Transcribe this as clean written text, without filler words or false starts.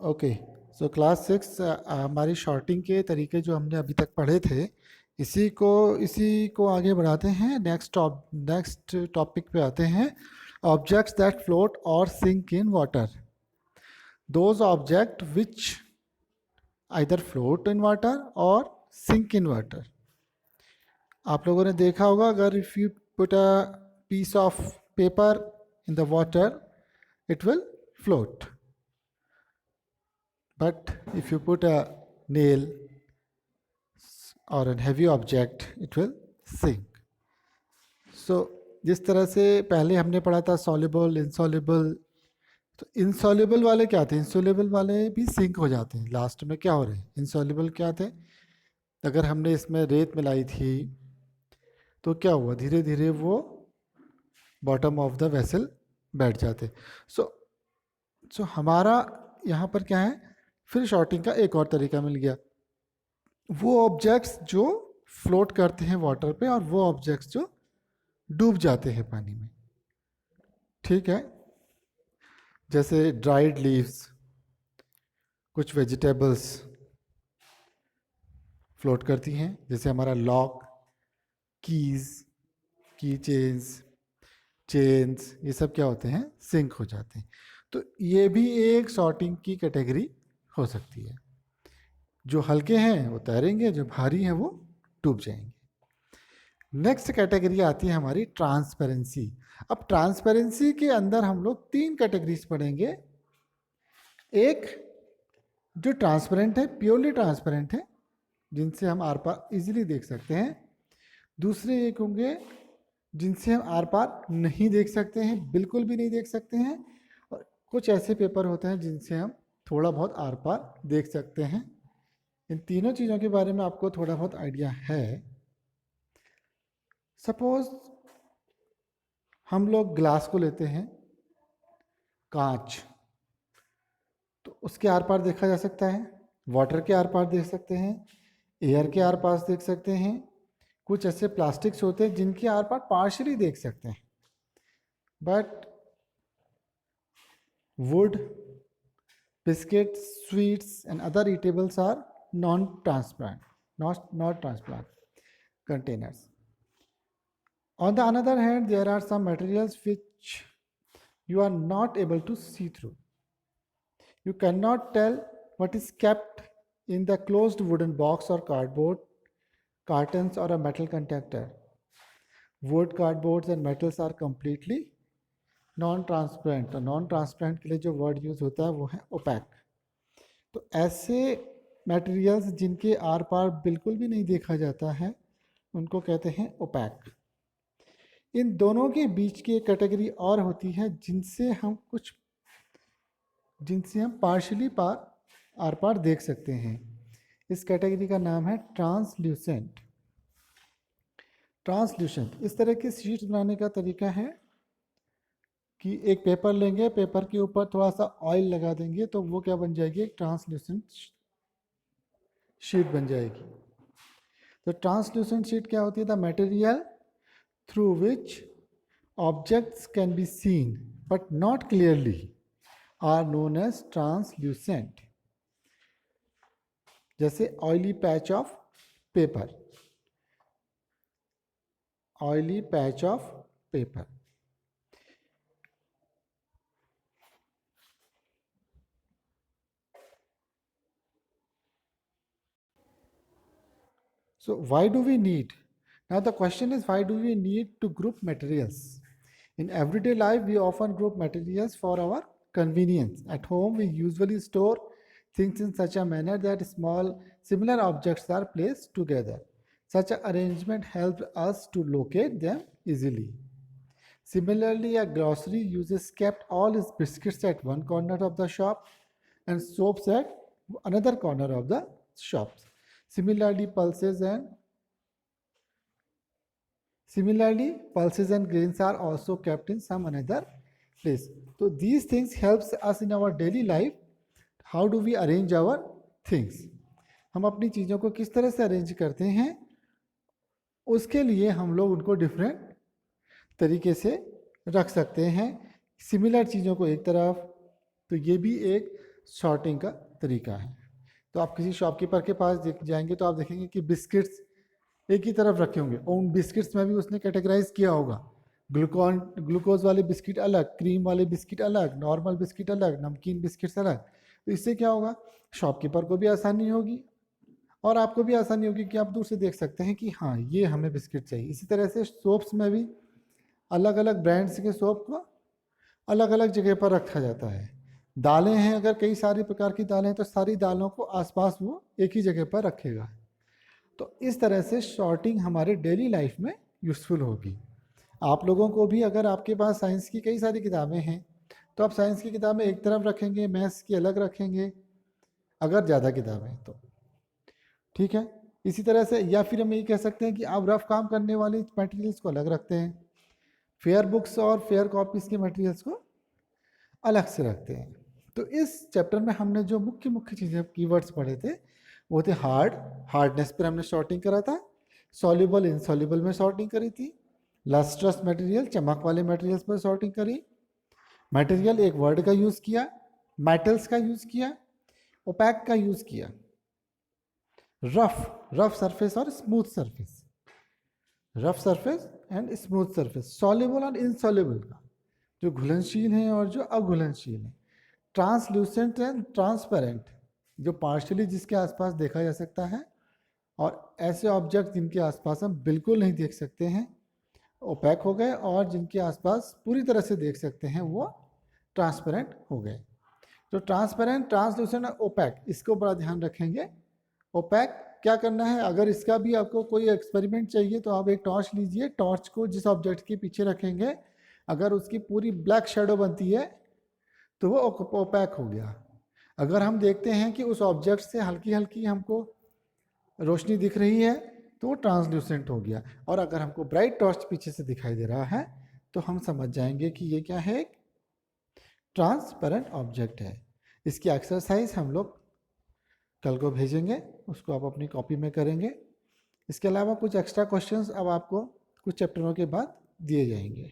Okay, so class 6 हमारी shorting के तरीके जो हमने अभी तक पढ़े थे, इसी को आगे बढ़ाते हैं। नेक्स्ट टॉपिक पे आते हैं। ऑब्जेक्ट्स दैट फ्लोट और sink in water. Those object which either float in water और सिंक इन वाटर। आप लोगों ने देखा होगा, अगर if you put a piece of paper in the water, it will float. But if you put a nail or a heavy object, it will sink. So जिस तरह से पहले हमने पढ़ा था सॉल्युबल, इनसॉल्युबल, तो इनसॉल्युबल वाले क्या थे? इनसॉल्युबल वाले भी सिंक हो जाते हैं। लास्ट में क्या हो रहे हैं? इनसॉल्युबल क्या थे? अगर हमने इसमें रेत मिलाई थी तो क्या हुआ? धीरे धीरे वो बॉटम ऑफ द वेसल बैठ जाते। सो हमारा यहाँ पर क्या है? फिर शॉर्टिंग का एक और तरीका मिल गया। वो ऑब्जेक्ट्स जो फ्लोट करते हैं वाटर पे और वो ऑब्जेक्ट्स जो डूब जाते हैं पानी में। ठीक है, जैसे ड्राइड लीव्स, कुछ वेजिटेबल्स फ्लोट करती हैं, जैसे हमारा लॉक, कीज, की चेन्स, ये सब क्या होते हैं? सिंक हो जाते हैं। तो ये भी एक सॉर्टिंग की कैटेगरी हो सकती है। जो हल्के हैं वो तैरेंगे, जो भारी हैं वो डूब जाएंगे। नेक्स्ट कैटेगरी आती है हमारी ट्रांसपेरेंसी। अब ट्रांसपेरेंसी के अंदर हम लोग 3 कैटेगरीज पढ़ेंगे। एक जो ट्रांसपेरेंट है, प्योरली ट्रांसपेरेंट है, जिनसे हम आर पार इजीली देख सकते हैं। दूसरे एक होंगे जिनसे हम आर पार नहीं देख सकते हैं, बिल्कुल भी नहीं देख सकते हैं। और कुछ ऐसे पेपर होते हैं जिनसे हम थोड़ा बहुत आर पार देख सकते हैं। इन तीनों चीज़ों के बारे में आपको थोड़ा बहुत आइडिया है। सपोज हम लोग ग्लास को लेते हैं, कांच, तो उसके आर पार देखा जा सकता है। वाटर के आर पार देख सकते हैं, एयर के आर पार देख सकते हैं। कुछ ऐसे प्लास्टिक्स होते हैं जिनके आर पार पार्शली देख सकते हैं। But wood, biscuits, sweets and other eatables are non transparent, not transparent containers. On the other hand, there are some materials which you are not able to see through. You cannot tell what is kept in the closed wooden box or cardboard, cartons or a metal container. Wood, cardboards and metals are completely non-transparent. तो non-transparent के लिए जो word use होता है वो है opaque. तो ऐसे materials जिनके आर पार बिल्कुल भी नहीं देखा जाता है, उनको कहते हैं opaque. इन दोनों के बीच की एक कैटेगरी और होती है जिनसे हम पार्शली आर पार देख सकते हैं। इस कैटेगरी का नाम है ट्रांसल्यूसेंट। इस तरह की शीट्स बनाने का तरीका है कि एक पेपर लेंगे, पेपर के ऊपर थोड़ा सा ऑयल लगा देंगे तो वो क्या बन जाएगी? एक ट्रांसल्यूसेंट शीट बन जाएगी। तो ट्रांसल्यूसेंट शीट क्या होती है? The material through which objects can be seen but not clearly are known as translucent. जैसे oily patch of paper, oily patch of paper. So why do we need? Now the question is, why do we need to group materials? In everyday life, we often group materials for our convenience. At home, we usually store things in such a manner that similar objects are placed together. Such an arrangement helps us to locate them easily. Similarly, a grocery user kept all his biscuits at one corner of the shop and soaps at another corner of the shops. Similarly, pulses and grains are also kept in some another place. So these things helps us in our daily life. How do we arrange our things? हम अपनी चीज़ों को किस तरह से arrange करते हैं, उसके लिए हम लोग उनको डिफरेंट तरीके से रख सकते हैं। सिमिलर चीज़ों को एक तरफ, तो ये भी एक सॉर्टिंग का तरीका है। तो आप किसी शॉपकीपर के पास जाएंगे तो आप देखेंगे कि बिस्किट्स एक ही तरफ रखे होंगे, और उन बिस्किट्स में भी उसने कैटेगराइज किया होगा, ग्लूकोज वाले बिस्किट अलग, क्रीम वाले बिस्किट अलग, नॉर्मल बिस्किट अलग, नमकीन बिस्किट्स अलग। तो इससे क्या होगा, शॉपकीपर को भी आसानी होगी और आपको भी आसानी होगी कि आप दूर से देख सकते हैं कि हाँ ये हमें बिस्किट चाहिए। इसी तरह से सोप्स में भी अलग अलग ब्रांड्स के सोप को अलग अलग जगह पर रखा जाता है। दालें हैं, अगर कई सारी प्रकार की दालें हैं तो सारी दालों को आसपास वो एक ही जगह पर रखेगा। तो इस तरह से सॉर्टिंग हमारे डेली लाइफ में यूज़फुल होगी। आप लोगों को भी, अगर आपके पास साइंस की कई सारी किताबें हैं तो आप साइंस की किताबें एक तरफ रखेंगे, मैथ्स की अलग रखेंगे, अगर ज़्यादा किताबें हैं तो, ठीक है। इसी तरह से, या फिर हम यही कह सकते हैं कि आप रफ काम करने वाले मटेरियल्स को अलग रखते हैं, फेयर बुक्स और फेयर कॉपीज़ के मटेरियल्स को अलग से रखते हैं। तो इस चैप्टर में हमने जो मुख्य मुख्य चीज़ें, कीवर्ड्स पढ़े थे वो थे हार्डनेस पर हमने सॉर्टिंग करा था, सॉल्युबल इनसॉल्युबल में सॉर्टिंग करी थी, लस्ट्रस मटेरियल चमक वाले मटेरियल्स पर सॉर्टिंग करी, मटेरियल एक वर्ड का यूज़ किया, मेटल्स का यूज़ किया, ओपैक का यूज़ किया, रफ सरफेस और smooth surface, rough surface and smooth surface, soluble और इनसॉल्युबल का, जो घुलनशील हैं और जो अघुलनशील हैं, ट्रांसल्यूसेंट एंड ट्रांसपेरेंट, जो पार्शियली जिसके आसपास देखा जा सकता है, और ऐसे ऑब्जेक्ट जिनके आसपास हम बिल्कुल नहीं देख सकते हैं, ओपैक हो गए, और जिनके आसपास पूरी तरह से देख सकते हैं वो ट्रांसपेरेंट हो गए। तो ट्रांसपेरेंट, ट्रांसल्यूसेंट और ओपैक, इसको बड़ा ध्यान रखेंगे। ओपैक क्या करना है, अगर इसका भी आपको कोई एक्सपेरिमेंट चाहिए तो आप एक टॉर्च लीजिए, टॉर्च को जिस ऑब्जेक्ट के पीछे रखेंगे, अगर उसकी पूरी ब्लैक शेडो बनती है तो वो ओपैक हो गया। अगर हम देखते हैं कि उस ऑब्जेक्ट से हल्की हल्की हमको रोशनी दिख रही है तो वो ट्रांसल्यूसेंट हो गया, और अगर हमको ब्राइट टॉर्च पीछे से दिखाई दे रहा है तो हम समझ जाएंगे कि ये क्या है, एक ट्रांसपेरेंट ऑब्जेक्ट है। इसकी एक्सरसाइज हम लोग कल को भेजेंगे, उसको आप अपनी कॉपी में करेंगे। इसके अलावा कुछ एक्स्ट्रा क्वेश्चंस अब आपको कुछ चैप्टरों के बाद दिए जाएंगे।